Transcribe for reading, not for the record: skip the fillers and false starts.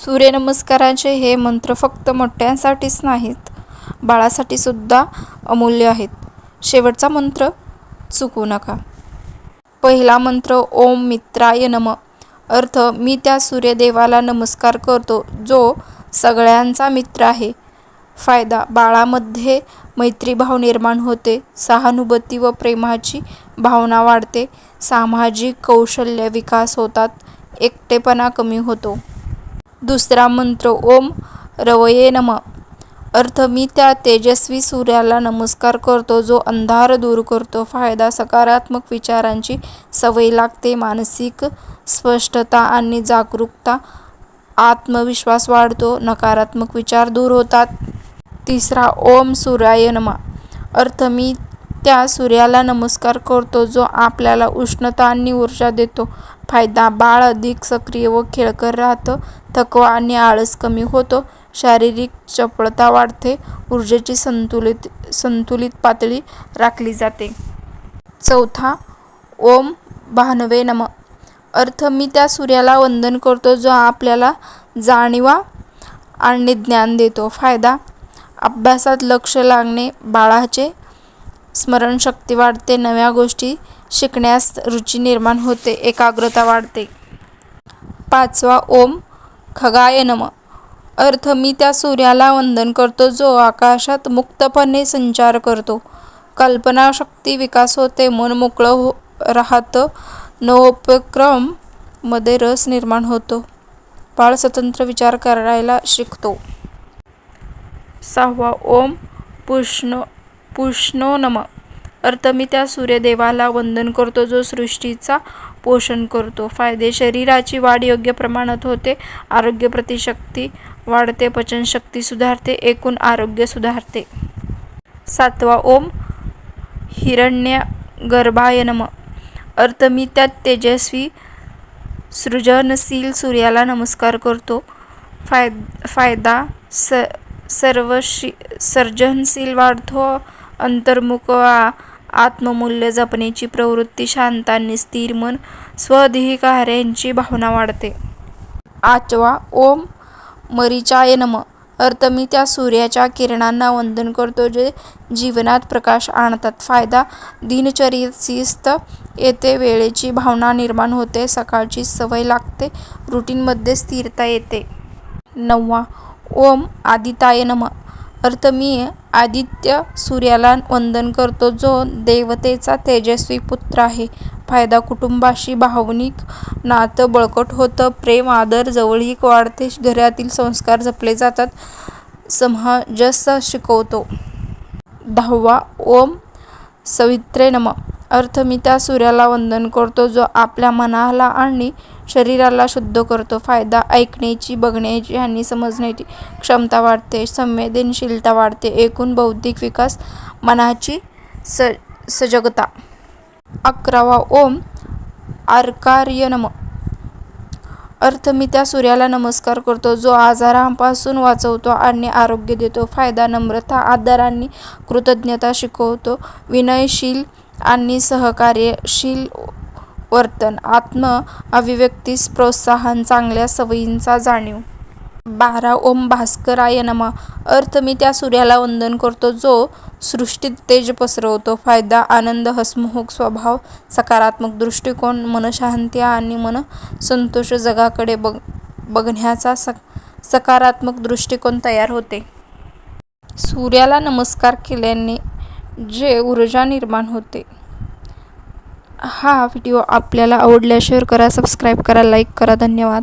सूर्यनमस्काराचे हे मंत्र फक्त मोठ्यांसाठीच नाहीत, बाळासाठी सुद्धा अमूल्य आहेत. शेवटचा मंत्र चुकू नका. पहिला मंत्र ओम मित्राय नमः. अर्थ मी त्या सूर्यदेवाला नमस्कार करतो जो सगळ्यांचा मित्र आहे. फायदा बाळामध्ये मैत्रीभाव निर्माण होते, सहानुभूती व प्रेमाची भावना वाढते, सामाजिक कौशल्य विकास होतात, एकटेपणा कमी होतो. दुसरा मंत्र ओम रवये नमः. अर्थ मी त्या तेजस्वी सूर्याला नमस्कार करतो जो अंधार दूर करतो. फायदा सकारात्मक विचारांची सवय लागते, मानसिक स्पष्टता आणि जागरूकता, आत्मविश्वास वाढतो, नकारात्मक विचार दूर होतात. तिसरा ओम सूर्याय नमः. अर्थ मी त्या सूर्याला नमस्कार करतो जो आपल्याला उष्णता आणि ऊर्जा देतो. फायदा बाळ अधिक सक्रिय व खेळकर राहतं, थकवा आणि आळस कमी होतो, शारीरिक चपळता वाढते, ऊर्जेची संतुलित पातळी राखली जाते. चौथा ओम भानवे नमः. अर्थ मी त्या सूर्याला वंदन करतो जो आपल्याला जाणीवा आणि ज्ञान देतो. फायदा अभ्यासात लक्ष लागणे, बाळाचे स्मरणशक्ती वाढते, नव्या गोष्टी शिकण्यास रुची निर्माण होते, एकाग्रता वाढते. पाचवा ओम खगाय नमः. अर्थ मी त्या सूर्याला वंदन करतो जो आकाशात मुक्तपणे संचार करतो, कल्पनाशक्ती विकास होते, मन मोकळं राहतं, नवोपक्रम मध्ये रस निर्माण होतो, बाळ स्वतंत्र विचार करायला शिकतो. सहावा ओम पुष्णो नमः. अर्थ मी त्या सूर्यदेवाला वंदन करतो जो सृष्टीचा पोषण करतो. फायदे शरीराची वाढ योग्य प्रमाणात होते, आरोग्य प्रतिशक्ती वाढते, पचनशक्ती सुधारते, एकूण आरोग्य सुधारते. सातवा ओम हिरण्यगर्भाय नमः. अर्थ मी त्या तेजस्वी सृजनशील सूर्याला नमस्कार करतो. फायदा सर्जनशील वाढतो, अंतर्मुख आत्ममूल्य जपण्याची प्रवृत्ती, शांत आणि स्थिर मन, स्वधिकारण्याची भावना वाढते. आठवा ओम मरीचाय नमः. अर्थ मी त्या सूर्याच्या किरणांना वंदन करतो जे जीवनात प्रकाश आणतात. फायदा दिनचर्येत शिस्त येते, वेळेची भावना निर्माण होते, सकाळची सवय लागते, रुटीनमध्ये स्थिरता येते. नववा ओम आदित्याय नमः. अर्थ मी आदित्य सूर्याला वंदन करतो जो देवतेचा तेजस्वी पुत्र आहे. फायदा कुटुंबाशी भावनिक नातं बळकट होतं, प्रेम, आदर, जवळीक वाढते, घरातील संस्कार जपले जातात, समंजस शिकवतो. दहावा ओम सवित्रे नमः. अर्थ मी त्या सूर्याला वंदन करतो जो आपल्या मनाला आणि शरीराला शुद्ध करतो. फायदा ऐकण्याची, बघण्याची आणि समजण्याची क्षमता वाढते, संवेदनशीलता वाढते, एकूण बौद्धिक विकास, मनाची सजगता. अकरावा ओम अर्कार्य नमः. अर्थ मी त्या सूर्याला नमस्कार करतो जो आजारांपासून वाचवतो आणि आरोग्य देतो. फायदा नम्रता, आदर आणि कृतज्ञता शिकवतो, विनयशील आणि सहकार्यशील वर्तन, आत्म अभिव्यक्तीस प्रोत्साहन, चांगल्या सवयींचा जाणीव. 12 ओम भास्कराय नमः. अर्थ मी त्या सूर्याला वंदन करतो जो सृष्टीत तेज पसरवतो. फायदा आनंद, हसमुख स्वभाव, सकारात्मक दृष्टिकोन, मनशांती आणि मन संतोष, जगाकडे बघण्याचा सकारात्मक दृष्टिकोन तयार होते. सूर्याला नमस्कार केल्याने जे ऊर्जा निर्माण होते. हा व्हिडिओ आपल्याला आवडल्यास शेअर करा, सबस्क्राईब करा, लाईक करा. धन्यवाद.